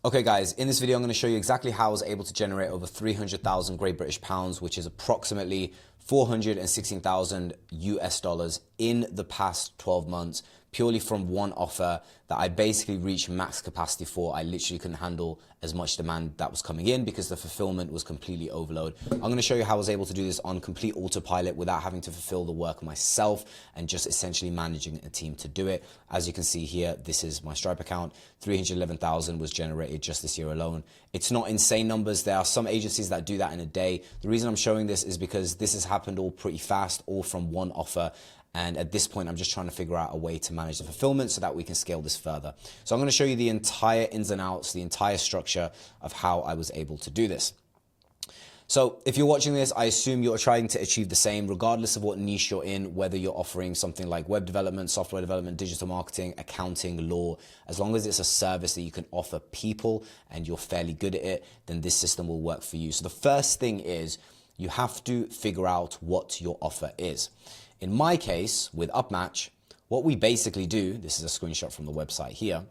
Okay guys, in this video I'm going to show you exactly how I was able to generate over 300,000 Great British pounds, which is approximately 416,000 US dollars in the past 12 months, purely from one offer that I basically reached max capacity for. I literally couldn't handle as much demand that was coming in because the fulfillment was completely overload. I'm going to show you how I was able to do this on complete autopilot without having to fulfill the work myself and just essentially managing a team to do it. As you can see here, this is my Stripe account. 311,000 was generated just this year alone. It's not insane numbers. There are some agencies that do that in a day. The reason I'm showing this is because this has happened all pretty fast, all from one offer. And at this point, I'm just trying to figure out a way to manage the fulfillment so that we can scale this further. So I'm going to show you the entire ins and outs, the entire structure of how I was able to do this. So if you're watching this, I assume you're trying to achieve the same, regardless of what niche you're in, whether you're offering something like web development, software development, digital marketing, accounting, law. As long as it's a service that you can offer people and you're fairly good at it, then this system will work for you. So the first thing is you have to figure out what your offer is. In my case, with Upmatch, what we basically do, this is a screenshot from the website here,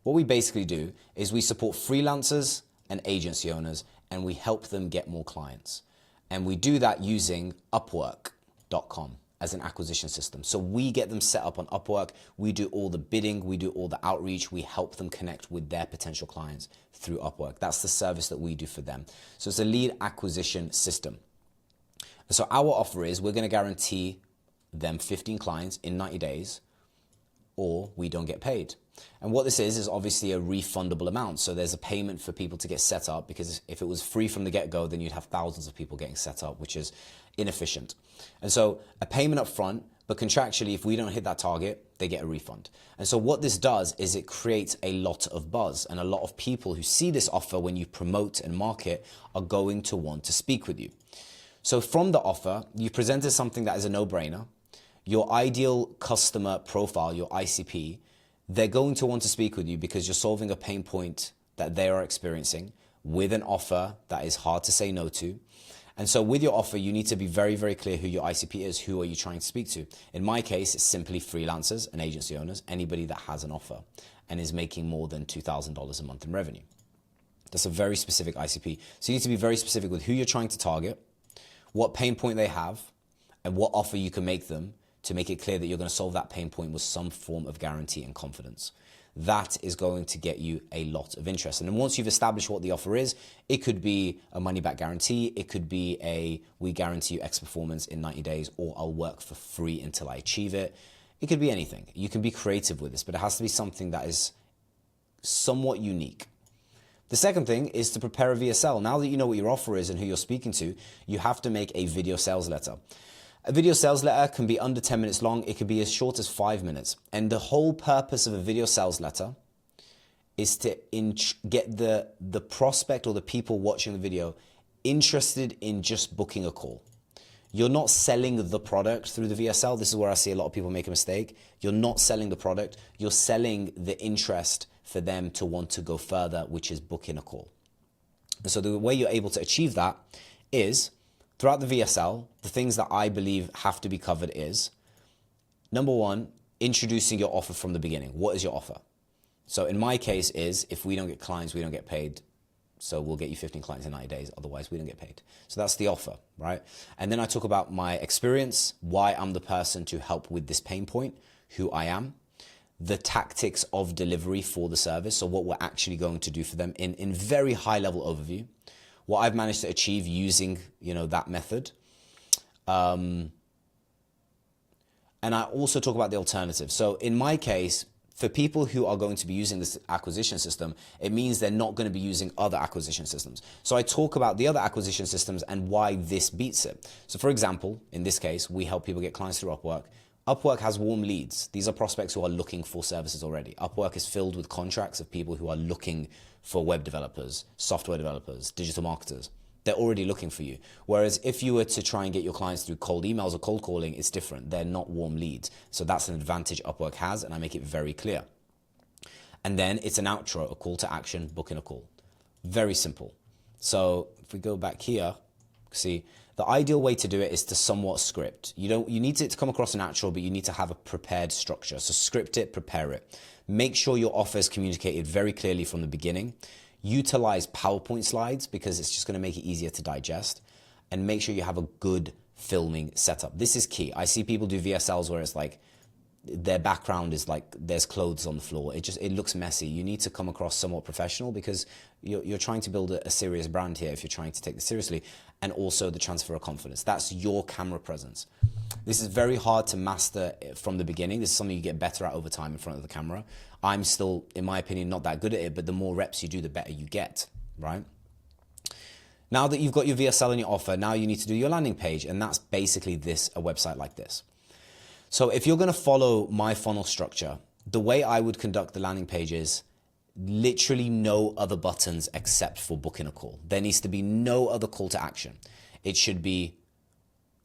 what we basically do is we support freelancers and agency owners and we help them get more clients. And we do that using Upwork.com as an acquisition system. So we get them set up on Upwork, we do all the bidding, we do all the outreach, we help them connect with their potential clients through Upwork. That's the service that we do for them. So it's a lead acquisition system. And so our offer is we're going to guarantee them 15 clients in 90 days or we don't get paid. And what this is obviously a refundable amount. So there's a payment for people to get set up, because if it was free from the get-go, then you'd have thousands of people getting set up, which is inefficient. And so a payment up front, but contractually, if we don't hit that target, they get a refund. And so what this does is it creates a lot of buzz, and a lot of people who see this offer when you promote and market are going to want to speak with you. So from the offer, you presented something that is a no-brainer. Your ideal customer profile, your ICP, they're going to want to speak with you because you're solving a pain point that they are experiencing with an offer that is hard to say no to. And so with your offer, you need to be very, very clear who your ICP is. Who are you trying to speak to? In my case, it's simply freelancers and agency owners, anybody that has an offer and is making more than $2,000 a month in revenue. That's a very specific ICP. So you need to be very specific with who you're trying to target, what pain point they have, and what offer you can make them to make it clear that you're going to solve that pain point with some form of guarantee and confidence. That is going to get you a lot of interest. And then once you've established what the offer is, it could be a money-back guarantee, it could be a we guarantee you X performance in 90 days, or I'll work for free until I achieve it. It could be anything. You can be creative with this, but it has to be something that is somewhat unique. The second thing is to prepare a VSL. Now that you know what your offer is and who you're speaking to, you have to make a video sales letter. A video sales letter can be under 10 minutes long. It could be as short as 5 minutes. And the whole purpose of a video sales letter is to get the prospect or the people watching the video interested in just booking a call. You're not selling the product through the VSL. This is where I see a lot of people make a mistake. You're not selling the product. You're selling the interest for them to want to go further, which is booking a call. And so the way you're able to achieve that is throughout the VSL, the things that I believe have to be covered is, number one, introducing your offer from the beginning. What is your offer? So in my case is, if we don't get clients, we don't get paid. So we'll get you 15 clients in 90 days. Otherwise, we don't get paid. So that's the offer, right? And then I talk about my experience, why I'm the person to help with this pain point, who I am, the tactics of delivery for the service, so what we're actually going to do for them in very high level overview, what I've managed to achieve using, that method. And I also talk about the alternative. So in my case, for people who are going to be using this acquisition system, it means they're not going to be using other acquisition systems. So I talk about the other acquisition systems and why this beats it. So for example, in this case, we help people get clients through Upwork. Upwork has warm leads. These are prospects who are looking for services already. Upwork is filled with contracts of people who are looking for web developers, software developers, digital marketers. They're already looking for you. Whereas if you were to try and get your clients through cold emails or cold calling, it's different. They're not warm leads. So that's an advantage Upwork has, and I make it very clear. And then it's an outro, a call to action, booking a call. Very simple. So if we go back here, see, the ideal way to do it is to somewhat script. You need it to come across natural, but you need to have a prepared structure. So script it, prepare it. Make sure your offer is communicated very clearly from the beginning. Utilize PowerPoint slides because it's just going to make it easier to digest, and make sure you have a good filming setup. This is key. I see people do VSLs where it's like their background is like there's clothes on the floor. It looks messy. You need to come across somewhat professional because you're trying to build a serious brand here if you're trying to take this seriously, and also the transfer of confidence. That's your camera presence. This is very hard to master from the beginning. This is something you get better at over time in front of the camera. I'm still, in my opinion, not that good at it, but the more reps you do, the better you get, right? Now that you've got your VSL and your offer, now you need to do your landing page, and that's basically a website like this. So if you're going to follow my funnel structure, the way I would conduct the landing page is literally no other buttons except for booking a call. There needs to be no other call to action. It should be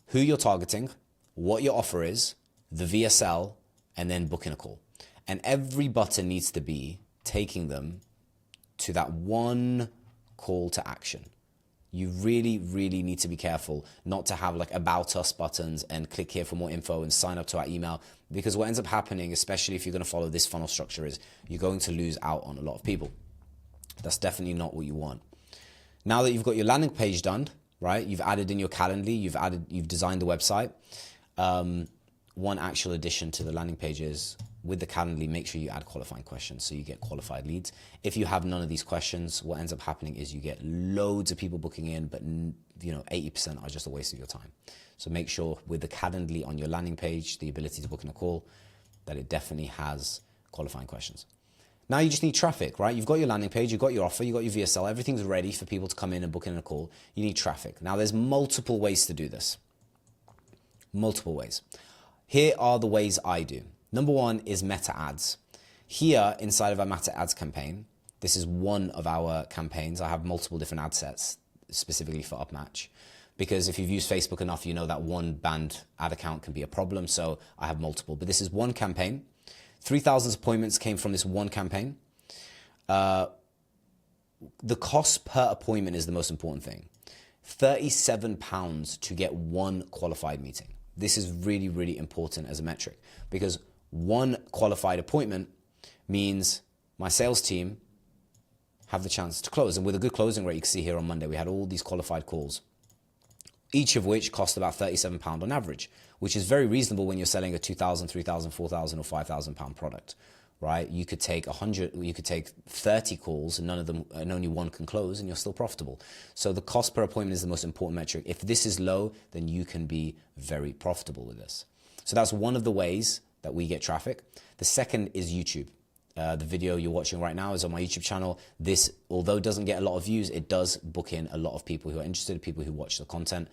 who you're targeting, what your offer is, the VSL, and then booking a call. And every button needs to be taking them to that one call to action. You really, really need to be careful not to have like about us buttons and click here for more info and sign up to our email, because what ends up happening, especially if you're going to follow this funnel structure, is you're going to lose out on a lot of people. That's definitely not what you want. Now that you've got your landing page done, right? You've added in your Calendly, you've designed the website. One actual addition to the landing page is with the Calendly, make sure you add qualifying questions so you get qualified leads. If you have none of these questions, what ends up happening is you get loads of people booking in, but 80% are just a waste of your time. So make sure with the Calendly on your landing page, the ability to book in a call, that it definitely has qualifying questions. Now you just need traffic, right? You've got your landing page, you've got your offer, you've got your VSL, everything's ready for people to come in and book in a call. You need traffic. Now there's multiple ways to do this. Multiple ways. Here are the ways I do. Number one is meta ads. Here inside of our meta ads campaign, this is one of our campaigns. I have multiple different ad sets specifically for Upmatch, because if you've used Facebook enough, you know that one banned ad account can be a problem. So I have multiple, but this is one campaign. 3,000 appointments came from this one campaign. The cost per appointment is the most important thing. £37 to get one qualified meeting. This is really, really important as a metric, because one qualified appointment means my sales team have the chance to close. And with a good closing rate, you can see here on Monday, we had all these qualified calls, each of which cost about £37 on average, which is very reasonable when you're selling a £2,000, £3,000, £4,000 or £5,000 product, right? You could take 30 calls and none of them, and only one can close, and you're still profitable. So the cost per appointment is the most important metric. If this is low, then you can be very profitable with this. So that's one of the ways that we get traffic. The second is YouTube. The video you're watching right now is on my YouTube channel. This, although it doesn't get a lot of views, it does book in a lot of people who are interested, people who watch the content,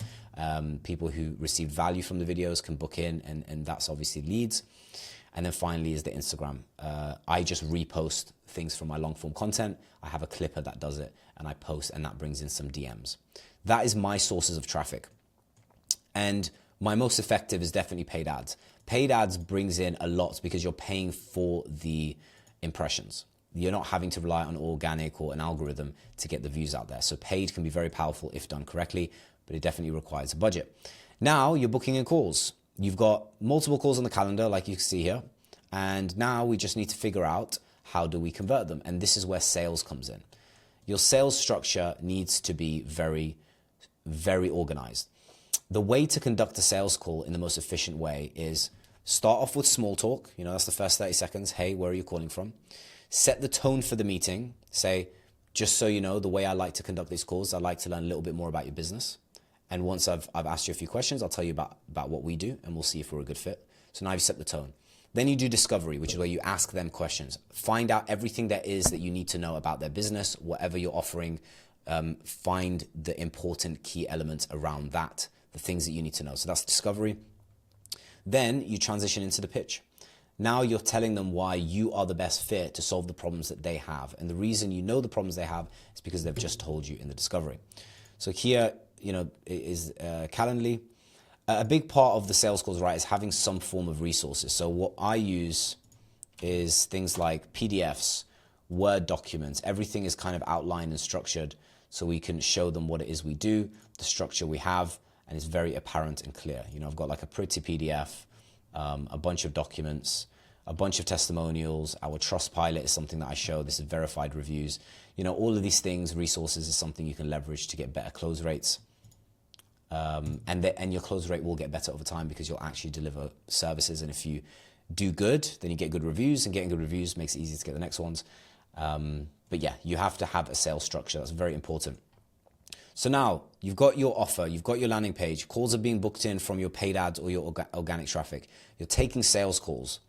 people who receive value from the videos can book in, and that's obviously leads. And then finally is the Instagram. I just repost things from my long form content. I have a clipper that does it, and I post, and that brings in some DMs. That is my sources of traffic. And my most effective is definitely paid ads. Paid ads brings in a lot because you're paying for the impressions. You're not having to rely on organic or an algorithm to get the views out there. So paid can be very powerful if done correctly, but it definitely requires a budget. Now you're booking in calls. You've got multiple calls on the calendar, like you can see here. And now we just need to figure out how do we convert them. And this is where sales comes in. Your sales structure needs to be very, very organized. The way to conduct a sales call in the most efficient way is start off with small talk. That's the first 30 seconds. Hey, where are you calling from? Set the tone for the meeting. Say, just so you know, the way I like to conduct these calls, I like to learn a little bit more about your business. And once I've asked you a few questions, I'll tell you about what we do, and we'll see if we're a good fit. So now you've set the tone. Then you do discovery, which is where you ask them questions. Find out everything there is that you need to know about their business, whatever you're offering. Find the important key elements around that, the things that you need to know. So that's discovery. Then you transition into the pitch. Now you're telling them why you are the best fit to solve the problems that they have. And the reason you know the problems they have is because they've just told you in the discovery. So here, is Calendly. A big part of the sales calls, right, is having some form of resources. So what I use is things like PDFs, Word documents. Everything is kind of outlined and structured so we can show them what it is we do, the structure we have, and it's very apparent and clear. I've got like a pretty PDF, a bunch of documents, a bunch of testimonials. Our Trustpilot is something that I show. This is verified reviews. You know, all of these things, resources, is something you can leverage to get better close rates. And your close rate will get better over time because you'll actually deliver services. And if you do good, then you get good reviews, and getting good reviews makes it easy to get the next ones. But yeah, you have to have a sales structure. That's very important. So now you've got your offer, you've got your landing page, calls are being booked in from your paid ads or your organic traffic. You're taking sales calls.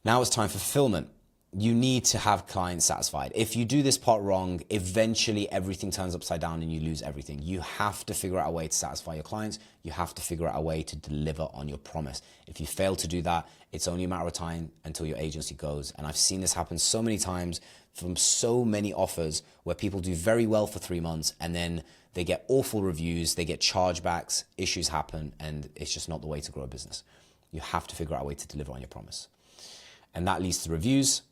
Now it's time for fulfillment. You need to have clients satisfied. If you do this part wrong, eventually everything turns upside down and you lose everything. You have to figure out a way to satisfy your clients. You have to figure out a way to deliver on your promise. If you fail to do that, it's only a matter of time until your agency goes. And I've seen this happen so many times from so many offers where people do very well for 3 months and then they get awful reviews, they get chargebacks, issues happen, and it's just not the way to grow a business. You have to figure out a way to deliver on your promise. And that leads to reviews,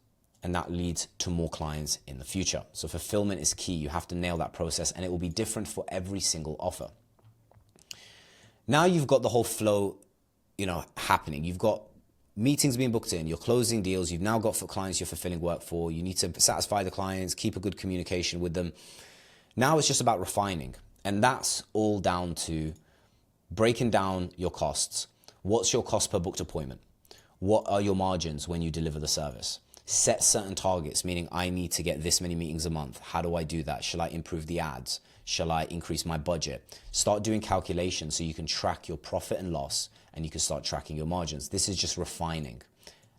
and that leads to more clients in the future. So fulfillment is key. You have to nail that process, and it will be different for every single offer. Now you've got the whole flow, happening. You've got meetings being booked in, you're closing deals, you've now got for clients you're fulfilling work for, you need to satisfy the clients, keep a good communication with them. Now it's just about refining, and that's all down to breaking down your costs. What's your cost per booked appointment? What are your margins when you deliver the service? Set certain targets, meaning I need to get this many meetings a month. How do I do that? Shall I improve the ads? Shall I increase my budget? Start doing calculations so you can track your profit and loss, and you can start tracking your margins. This is just refining.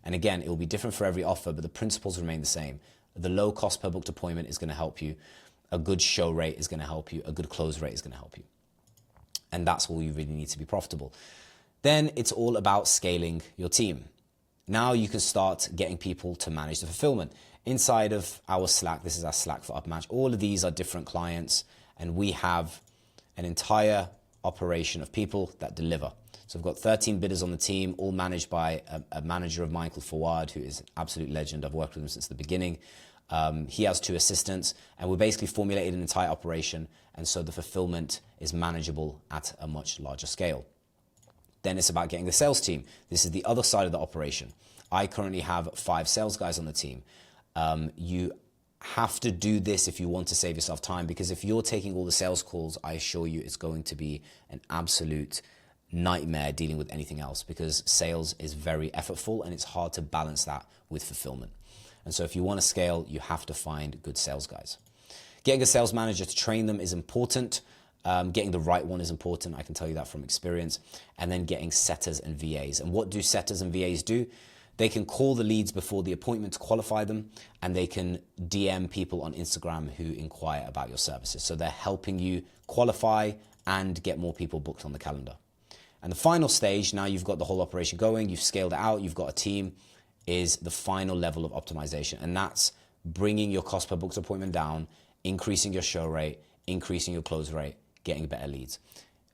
And again, it will be different for every offer, but the principles remain the same. The low cost per booked appointment is going to help you. A good show rate is going to help you. A good close rate is going to help you. And that's all you really need to be profitable. Then it's all about scaling your team. Now you can start getting people to manage the fulfillment. Inside of our Slack, this is our Slack for Upmatch, all of these are different clients, and we have an entire operation of people that deliver. So I've got 13 bidders on the team, all managed by a manager of mine called Fawad, who is an absolute legend. I've worked with him since the beginning. He has 2 assistants, and we basically formulated an entire operation, and so the fulfillment is manageable at a much larger scale. Then it's about getting the sales team. This is the other side of the operation. I currently have 5 sales guys on the team. You have to do this if you want to save yourself time, because if you're taking all the sales calls, I assure you it's going to be an absolute nightmare dealing with anything else, because sales is very effortful and it's hard to balance that with fulfillment. And so if you want to scale, you have to find good sales guys. Getting a sales manager to train them is important. Getting the right one is important. I can tell you that from experience. And then getting setters and VAs. And what do setters and VAs do? They can call the leads before the appointment to qualify them, and they can DM people on Instagram who inquire about your services. So they're helping you qualify and get more people booked on the calendar. And the final stage, now you've got the whole operation going, you've scaled it out, you've got a team, is the final level of optimization. And that's bringing your cost per booked appointment down, increasing your show rate, increasing your close rate, getting better leads.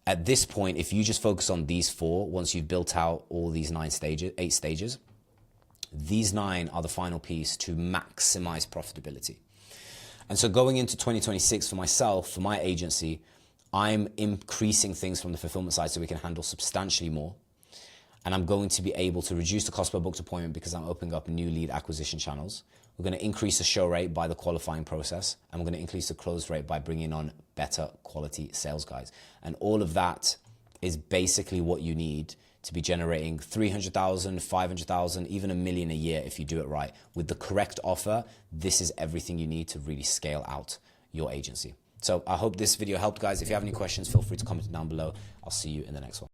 At this point, if you just focus on these 4, once you've built out all these 8 stages, these 9 are the final piece to maximize profitability. And so going into 2026 for myself, for my agency, I'm increasing things from the fulfillment side so we can handle substantially more. And I'm going to be able to reduce the cost per booked appointment because I'm opening up new lead acquisition channels. We're going to increase the show rate by the qualifying process, and we're going to increase the close rate by bringing on better quality sales guys. And all of that is basically what you need to be generating 300,000, 500,000, even $1 million a year if you do it right. With the correct offer, this is everything you need to really scale out your agency. So I hope this video helped, guys. If you have any questions, feel free to comment down below. I'll see you in the next one.